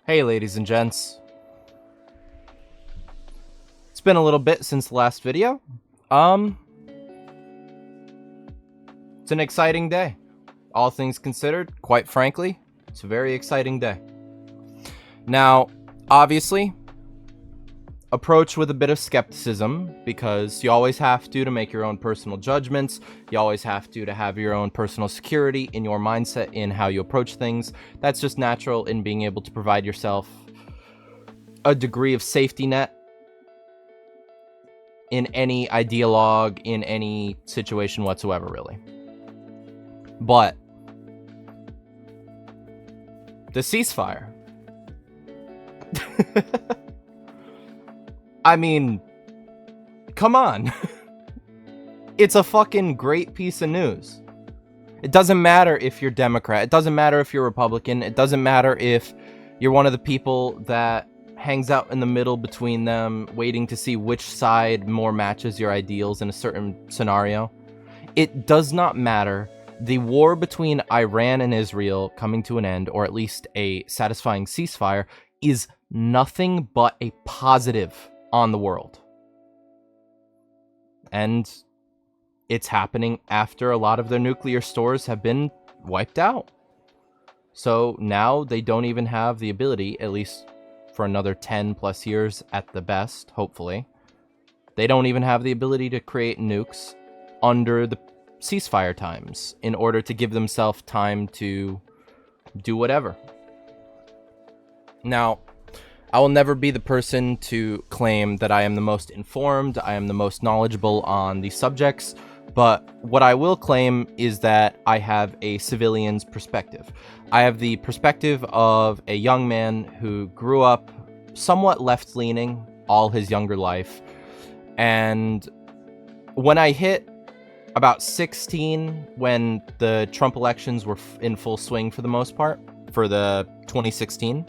Hey ladies and gents. It's been a little bit since the last video. It's an exciting day. All things considered, quite frankly, it's a very exciting day. Now, obviously, approach with a bit of skepticism because you always have to make your own personal judgments. You always have to have your own personal security in your mindset in how you approach things. That's just natural in being able to provide yourself a degree of safety net in any ideologue, in any situation whatsoever, really. But the ceasefire. I mean, come on. It's a fucking great piece of news. It doesn't matter if you're Democrat. It doesn't matter if you're Republican. It doesn't matter if you're one of the people that hangs out in the middle between them, waiting to see which side more matches your ideals in a certain scenario. It does not matter. The war between Iran and Israel coming to an end, or at least a satisfying ceasefire, is nothing but a positive on the world. And it's happening after a lot of their nuclear stores have been wiped out. So now they don't even have the ability, at least for another 10 plus years at the best, hopefully. They don't even have the ability to create nukes under the ceasefire times in order to give themselves time to do whatever. Now, I will never be the person to claim that I am the most informed, I am the most knowledgeable on these subjects, but what I will claim is that I have a civilian's perspective. I have the perspective of a young man who grew up somewhat left-leaning all his younger life, and when I hit about 16, when the Trump elections were in full swing for the most part, for the 2016,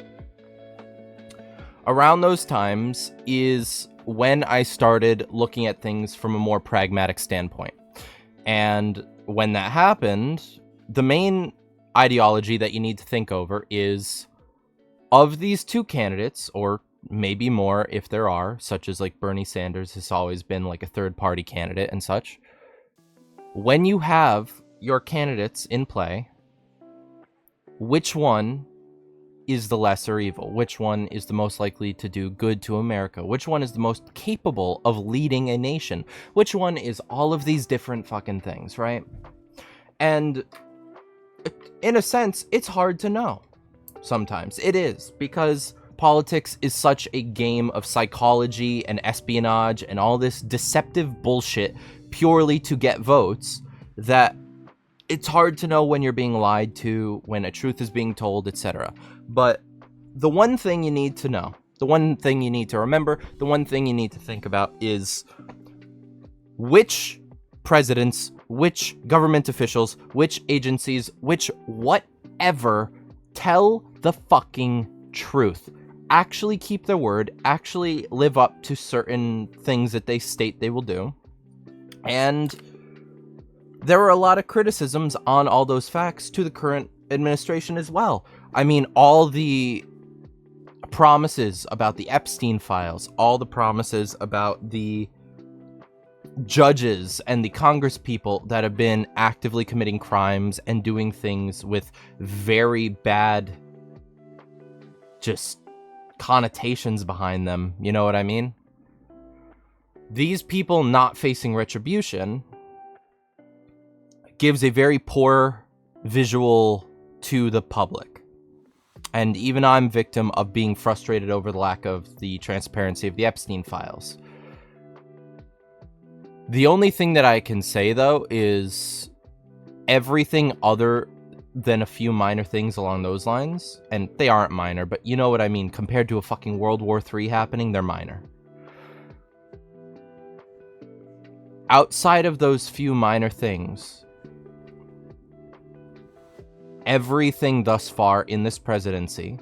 around those times is when I started looking at things from a more pragmatic standpoint. And when that happened, the main ideology that you need to think over is, of these two candidates, or maybe more if there are, such as like Bernie Sanders has always been like a third-party candidate and such, when you have your candidates in play, which one is the lesser evil? Which one is the most likely to do good to America? Which one is the most capable of leading a nation? Which one is all of these different fucking things, right? And in a sense, it's hard to know. Sometimes it is, because politics is such a game of psychology and espionage and all this deceptive bullshit purely to get votes, that it's hard to know when you're being lied to, when a truth is being told, etc. But the one thing you need to know, the one thing you need to remember, the one thing you need to think about is which presidents, which government officials, which agencies, which whatever tell the fucking truth. Actually keep their word, actually live up to certain things that they state they will do. And there are a lot of criticisms on all those facts to the current administration as well. I mean, all the promises about the Epstein files, all the promises about the judges and the Congress people that have been actively committing crimes and doing things with very bad just connotations behind them, you know what I mean? These people not facing retribution gives a very poor visual to the public. And even I'm victim of being frustrated over the lack of the transparency of the Epstein files. The only thing that I can say, though, is everything other than a few minor things along those lines, and they aren't minor, but you know what I mean, compared to a fucking World War III happening, they're minor. Outside of those few minor things, everything thus far in this presidency,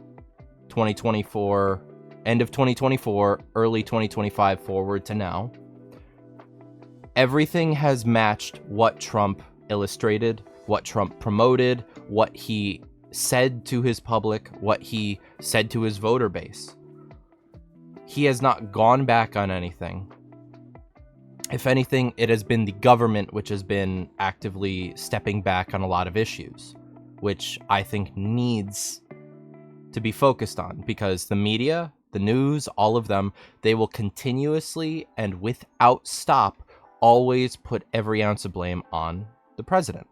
2024, end of 2024, early 2025 forward to now, everything has matched what Trump illustrated, what Trump promoted, what he said to his public, what he said to his voter base. He has not gone back on anything. If anything, it has been the government which has been actively stepping back on a lot of issues, which I think needs to be focused on, because the media, the news, all of them, they will continuously and without stop always put every ounce of blame on the president.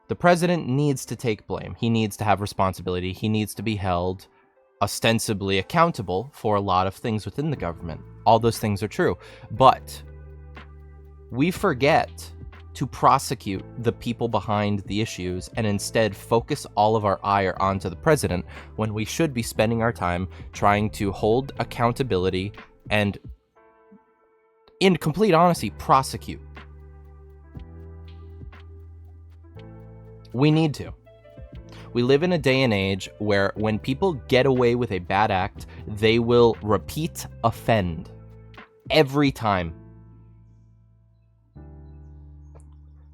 The president needs to take blame. He needs to have responsibility. He needs to be held ostensibly accountable for a lot of things within the government. All those things are true. But we forget to prosecute the people behind the issues and instead focus all of our ire onto the president, when we should be spending our time trying to hold accountability and, in complete honesty, prosecute. We need to. We live in a day and age where when people get away with a bad act, they will repeat offend every time.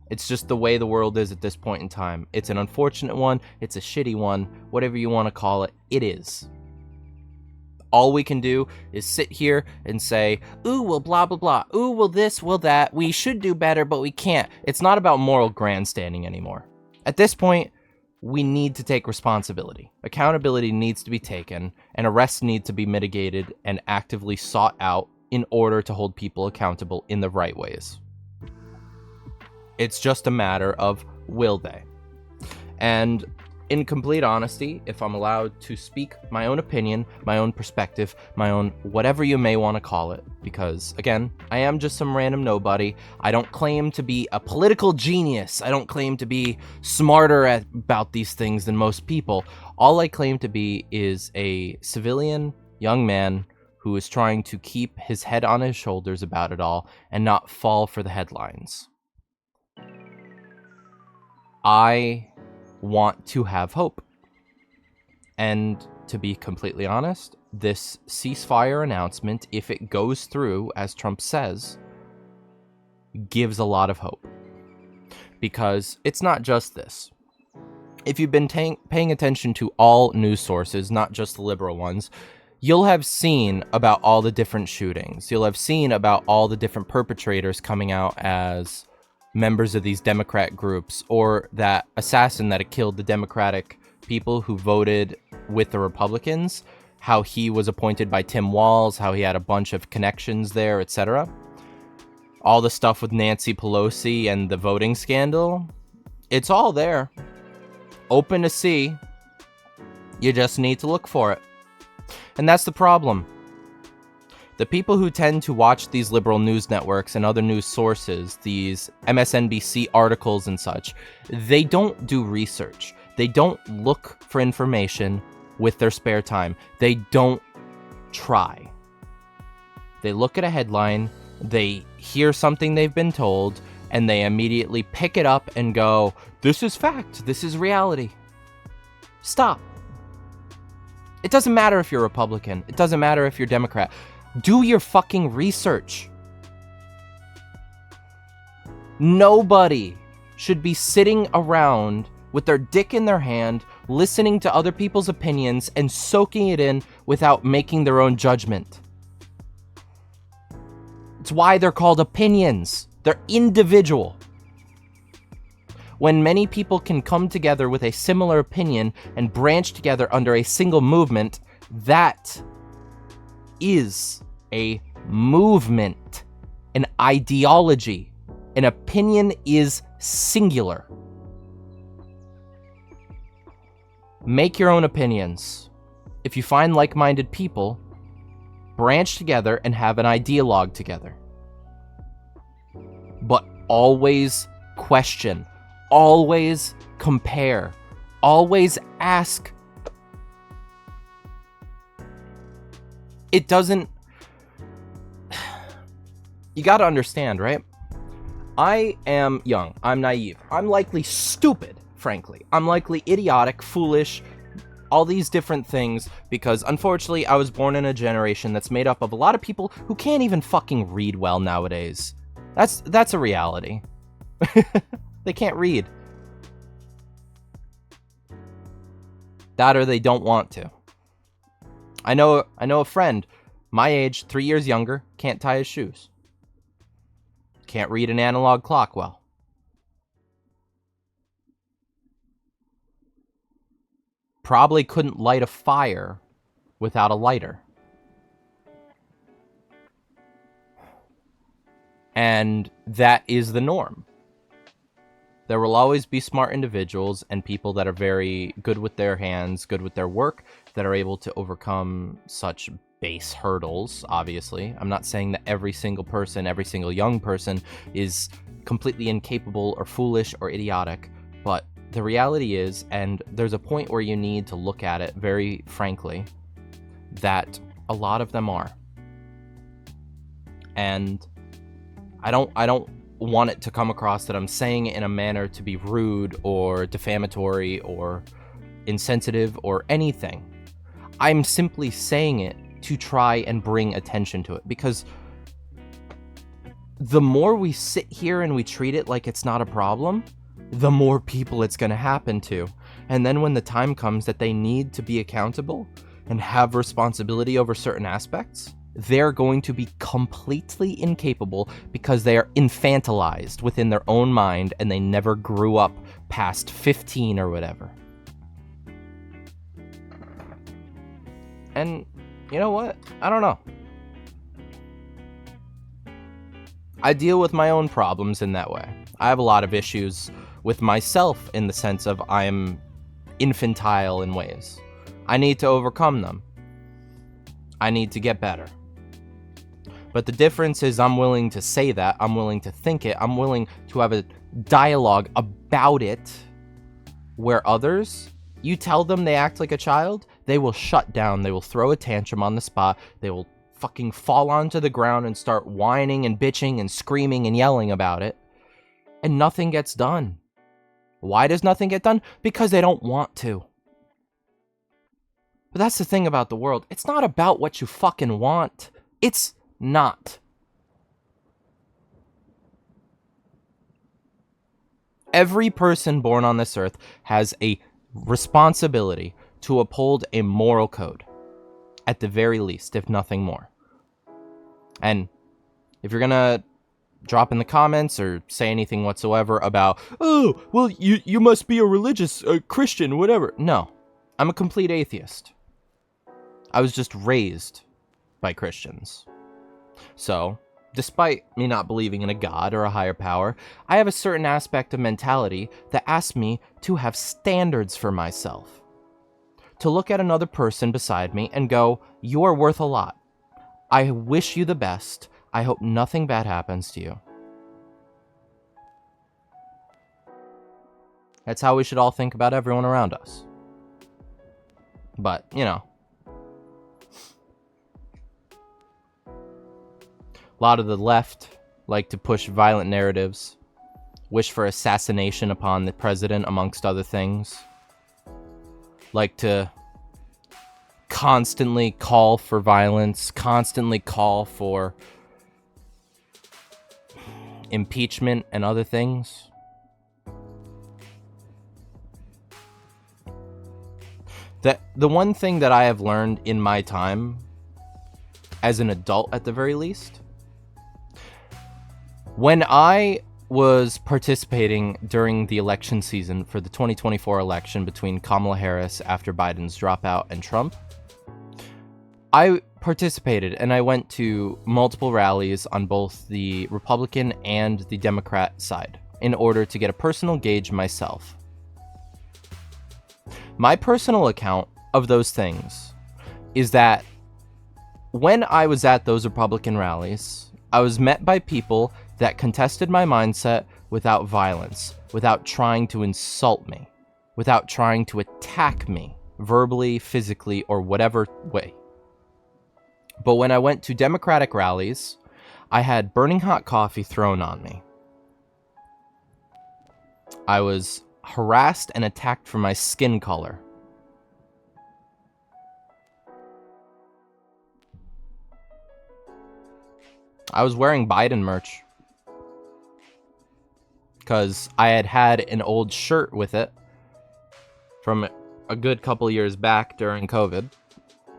It's just the way the world is at this point in time. It's an unfortunate one. It's a shitty one. Whatever you want to call it, it is. All we can do is sit here and say, ooh, well, blah, blah, blah. Ooh, well, this, well, that. We should do better, but we can't. It's not about moral grandstanding anymore. At this point, we need to take responsibility. Accountability needs to be taken, and arrests need to be mitigated and actively sought out in order to hold people accountable in the right ways. It's just a matter of will they. And in complete honesty, if I'm allowed to speak my own opinion, my own perspective, my own whatever you may want to call it, because, again, I am just some random nobody. I don't claim to be a political genius. I don't claim to be smarter about these things than most people. All I claim to be is a civilian young man who is trying to keep his head on his shoulders about it all and not fall for the headlines. I want to have hope. And to be completely honest, this ceasefire announcement, if it goes through, as Trump says, gives a lot of hope. Because it's not just this. If you've been paying attention to all news sources, not just the liberal ones, you'll have seen about all the different shootings. You'll have seen about all the different perpetrators coming out as members of these Democrat groups, or that assassin that had killed the Democratic people who voted with the Republicans, how he was appointed by Tim Walz, how he had a bunch of connections there, etc. All the stuff with Nancy Pelosi and the voting scandal, it's all there. Open to see. You just need to look for it. And that's the problem. The people who tend to watch these liberal news networks and other news sources, these MSNBC articles and such, they don't do research. They don't look for information with their spare time. They don't try. They look at a headline, they hear something they've been told, and they immediately pick it up and go, this is fact, this is reality. Stop. It doesn't matter if you're Republican. It doesn't matter if you're Democrat. Do your fucking research. Nobody should be sitting around with their dick in their hand, listening to other people's opinions and soaking it in without making their own judgment. It's why they're called opinions. They're individual. When many people can come together with a similar opinion and branch together under a single movement, that is a movement, an ideology. An opinion is singular. Make your own opinions. If you find like-minded people, branch together and have an ideologue together. But always question. Always compare. Always ask. It doesn't... You gotta understand, right? I am young. I'm naive. I'm likely stupid, frankly. I'm likely idiotic, foolish, all these different things, because unfortunately I was born in a generation that's made up of a lot of people who can't even fucking read well nowadays. That's a reality. They can't read. That or they don't want to. I know a friend, my age, 3 years younger, can't tie his shoes. Can't read an analog clock well. Probably couldn't light a fire without a lighter. And that is the norm. There will always be smart individuals and people that are very good with their hands, good with their work, that are able to overcome such base hurdles, obviously. I'm not saying that every single person, every single young person is completely incapable or foolish or idiotic, but the reality is, and there's a point where you need to look at it very frankly, that a lot of them are. And I don't want it to come across that I'm saying it in a manner to be rude or defamatory or insensitive or anything. I'm simply saying it to try and bring attention to it, because the more we sit here and we treat it like it's not a problem, the more people it's going to happen to. And then when the time comes that they need to be accountable and have responsibility over certain aspects, they're going to be completely incapable because they are infantilized within their own mind and they never grew up past 15 or whatever. And you know what? I don't know. I deal with my own problems in that way. I have a lot of issues with myself in the sense of I'm infantile in ways. I need to overcome them. I need to get better. But the difference is I'm willing to say that, I'm willing to think it, I'm willing to have a dialogue about it, where others, you tell them they act like a child, they will shut down, they will throw a tantrum on the spot, they will fucking fall onto the ground and start whining and bitching and screaming and yelling about it, and nothing gets done. Why does nothing get done? Because they don't want to. But that's the thing about the world. It's not about what you fucking want. It's not. Every person born on this earth has a responsibility to uphold a moral code, at the very least, if nothing more. And if you're gonna drop in the comments or say anything whatsoever about, oh, well, you must be a religious Christian, whatever. No, I'm a complete atheist. I was just raised by Christians. So, despite me not believing in a god or a higher power, I have a certain aspect of mentality that asks me to have standards for myself. To look at another person beside me and go, you are worth a lot. I wish you the best. I hope nothing bad happens to you. That's how we should all think about everyone around us. But, you know, a lot of the left like to push violent narratives, wish for assassination upon the president, amongst other things. Like to constantly call for violence, constantly call for impeachment and other things. The one thing that I have learned in my time, as an adult at the very least, when I was participating during the election season for the 2024 election between Kamala Harris after Biden's dropout and Trump, I participated and I went to multiple rallies on both the Republican and the Democrat side in order to get a personal gauge myself. My personal account of those things is that when I was at those Republican rallies, I was met by people that contested my mindset without violence, without trying to insult me, without trying to attack me, verbally, physically, or whatever way. But when I went to Democratic rallies, I had burning hot coffee thrown on me. I was harassed and attacked for my skin color. I was wearing Biden merch because I had an old shirt with it from a good couple years back during COVID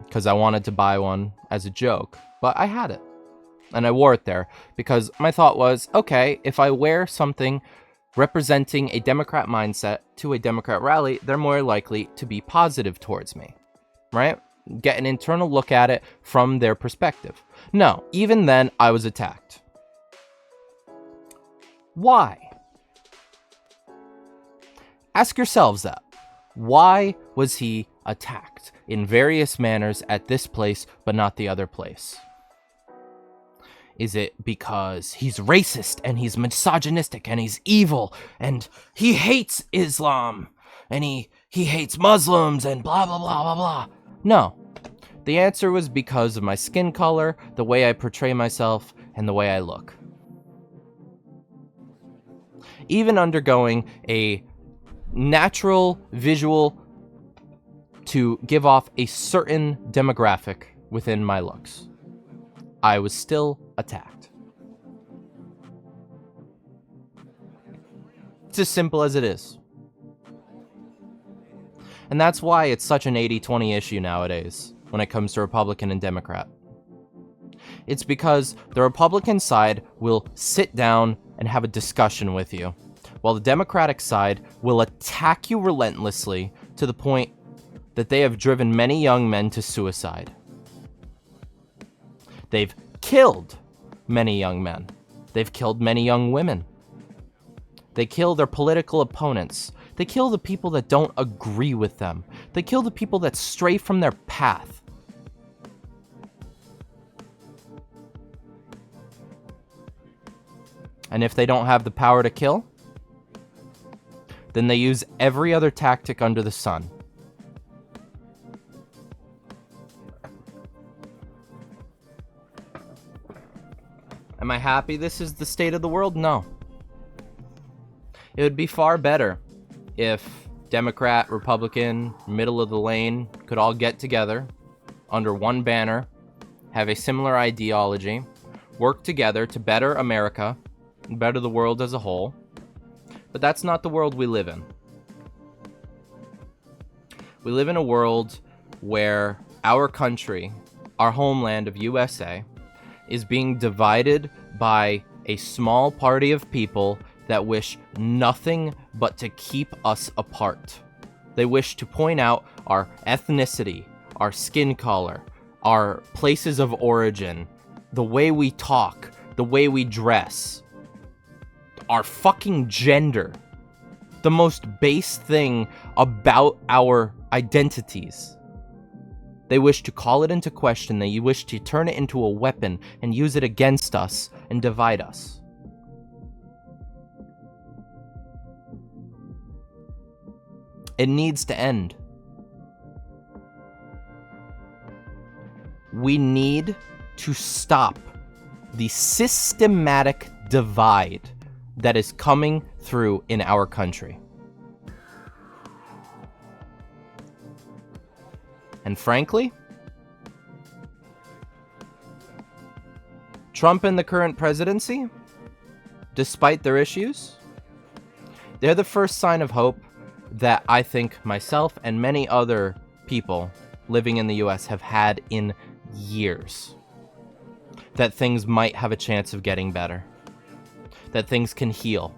because I wanted to buy one as a joke, but I had it. And I wore it there because my thought was, okay, if I wear something representing a Democrat mindset to a Democrat rally, they're more likely to be positive towards me, right? Get an internal look at it from their perspective. No, even then, I was attacked. Why? Ask yourselves that. Why was he attacked in various manners at this place, but not the other place? Is it because he's racist and he's misogynistic and he's evil and he hates Islam and he hates Muslims and blah, blah, blah, blah, blah? No. The answer was because of my skin color, the way I portray myself, and the way I look. Even undergoing a natural visual to give off a certain demographic within my looks, I was still attacked. It's as simple as it is. And that's why it's such an 80-20 issue nowadays when it comes to Republican and Democrat. It's because the Republican side will sit down and have a discussion with you, while the Democratic side will attack you relentlessly to the point that they have driven many young men to suicide. They've killed many young men. They've killed many young women. They kill their political opponents. They kill the people that don't agree with them. They kill the people that stray from their path. And if they don't have the power to kill, then they use every other tactic under the sun. Am I happy this is the state of the world? No. It would be far better if Democrat, Republican, middle of the lane could all get together under one banner, have a similar ideology, work together to better America, better the world as a whole. But that's not the world we live in. We live in a world where our country, our homeland of USA, is being divided by a small party of people that wish nothing but to keep us apart. They wish to point out our ethnicity, our skin color, our places of origin, the way we talk, the way we dress, our fucking gender, the most base thing about our identities. They wish to call it into question. They wish to turn it into a weapon and use it against us and divide us. It needs to end. We need to stop the systematic divide that is coming through in our country. And frankly, Trump and the current presidency, despite their issues, they're the first sign of hope that I think myself and many other people living in the US have had in years. That things might have a chance of getting better. That things can heal.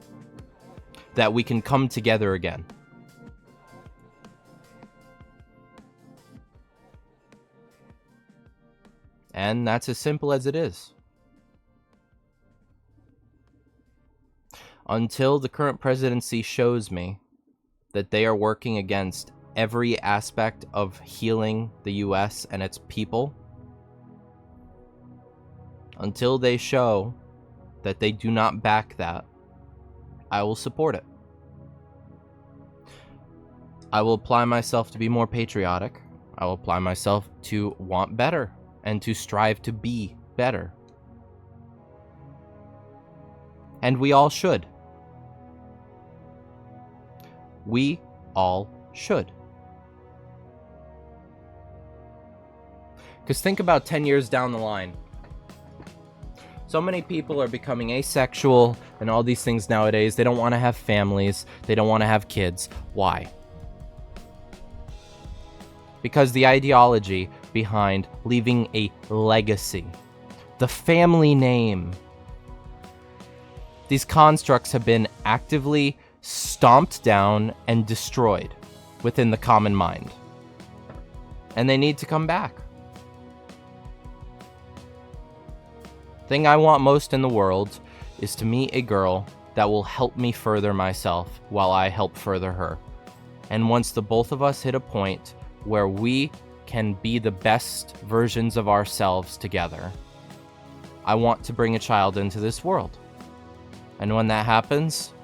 That we can come together again. And that's as simple as it is. Until the current presidency shows me that they are working against every aspect of healing the US and its people, until they show that they do not back that, I will support it. I will apply myself to be more patriotic. I will apply myself to want better and to strive to be better. And we all should. We all should. Because think about 10 years down the line. So many people are becoming asexual and all these things nowadays. They don't want to have families. They don't want to have kids. Why? Because the ideology behind leaving a legacy, the family name, these constructs have been actively stomped down and destroyed within the common mind. And they need to come back. Thing I want most in the world is to meet a girl that will help me further myself while I help further her. And once the both of us hit a point where we can be the best versions of ourselves together, I want to bring a child into this world. And when that happens,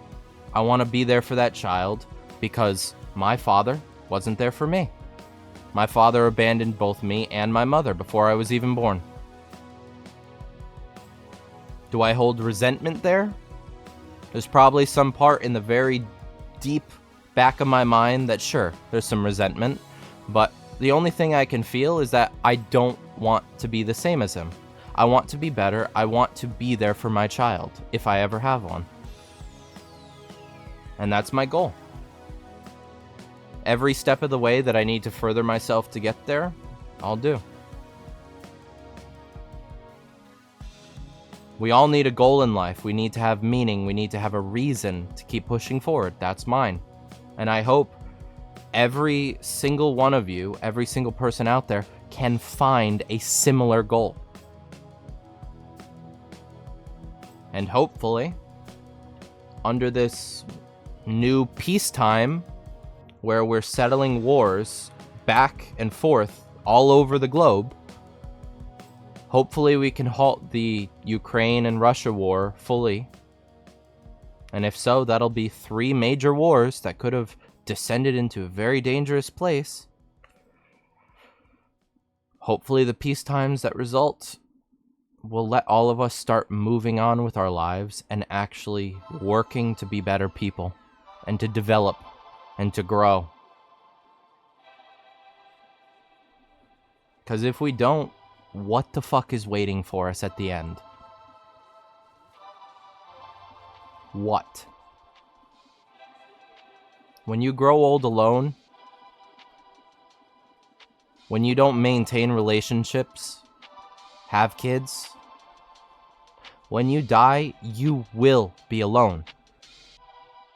I want to be there for that child because my father wasn't there for me. My father abandoned both me and my mother before I was even born. Do I hold resentment there? There's probably some part in the very deep back of my mind that sure, there's some resentment, but the only thing I can feel is that I don't want to be the same as him. I want to be better. I want to be there for my child, if I ever have one. And that's my goal. Every step of the way that I need to further myself to get there, I'll do. We all need a goal in life. We need to have meaning. We need to have a reason to keep pushing forward. That's mine. And I hope every single one of you, every single person out there, can find a similar goal. And hopefully, under this new peacetime where we're settling wars back and forth all over the globe, hopefully we can halt the Ukraine and Russia war fully. And if so, that'll be 3 major wars that could have descended into a very dangerous place. Hopefully the peacetimes that result will let all of us start moving on with our lives and actually working to be better people and to develop and to grow. Because if we don't, what the fuck is waiting for us at the end? What? When you grow old alone, when you don't maintain relationships, have kids, when you die, you will be alone.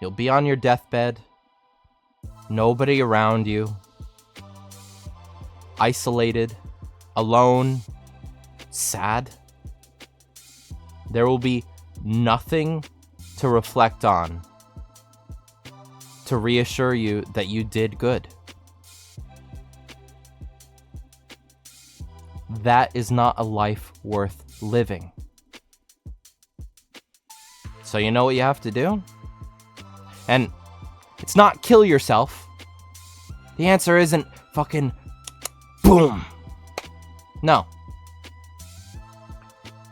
You'll be on your deathbed, nobody around you, isolated, alone, sad. There will be nothing to reflect on to reassure you that you did good. That is not a life worth living. So you know what you have to do? And it's not kill yourself. The answer isn't fucking boom. No.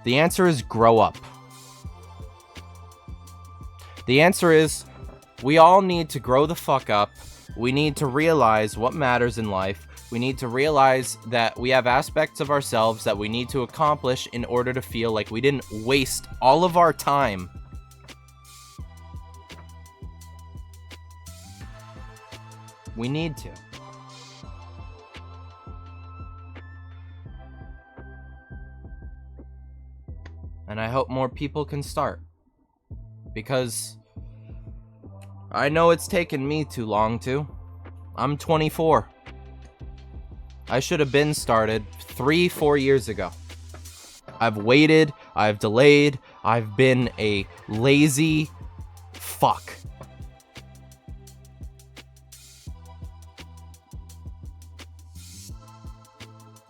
The answer is grow up. The answer is we all need to grow the fuck up. We need to realize what matters in life. We need to realize that we have aspects of ourselves that we need to accomplish in order to feel like we didn't waste all of our time. We need to. And I hope more people can start. Because I know it's taken me too long to. I'm 24. I should have been started 3-4 years ago. I've waited, I've delayed, I've been a lazy fuck.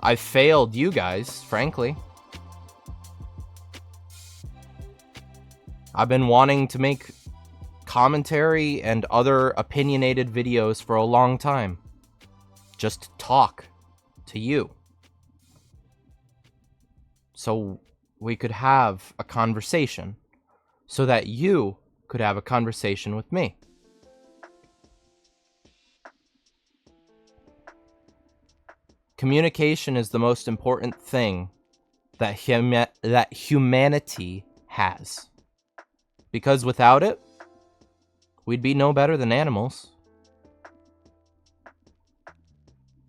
I failed you guys, frankly. I've been wanting to make commentary and other opinionated videos for a long time. Just talk to you. So we could have a conversation. So that you could have a conversation with me. Communication is the most important thing that humanity has. Because without it, we'd be no better than animals.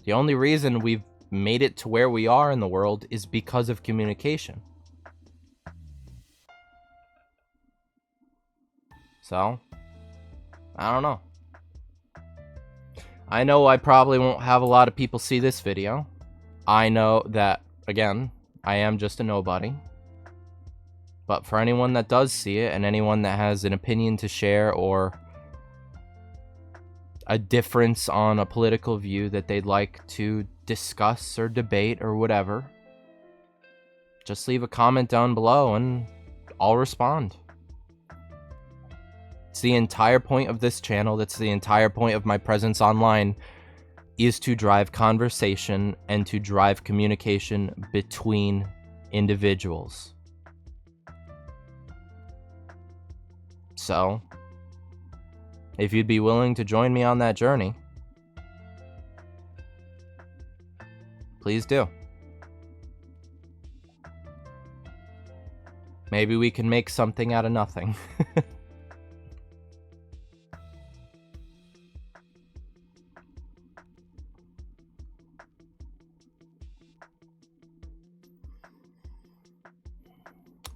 The only reason we've made it to where we are in the world is because of communication. So, I don't know. I know I probably won't have a lot of people see this video. I know that, again, I am just a nobody. But for anyone that does see it, and anyone that has an opinion to share or a difference on a political view that they'd like to discuss or debate or whatever, just leave a comment down below and I'll respond. It's the entire point of this channel, that's the entire point of my presence online, is to drive conversation and to drive communication between individuals. So, if you'd be willing to join me on that journey, please do. Maybe we can make something out of nothing.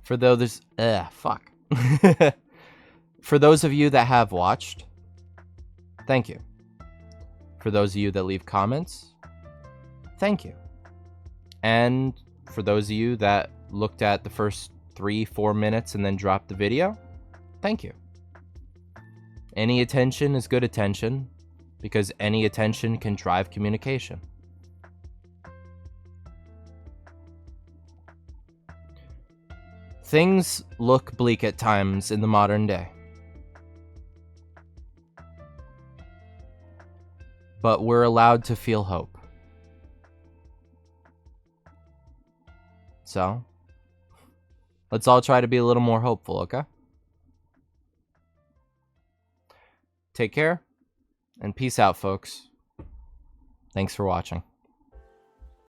For those, fuck. For those of you that have watched, thank you. For those of you that leave comments, thank you. And for those of you that looked at the first 3-4 minutes and then dropped the video, thank you. Any attention is good attention, because any attention can drive communication. Things look bleak at times in the modern day. But we're allowed to feel hope. So, let's all try to be a little more hopeful, okay? Take care, and peace out, folks. Thanks for watching.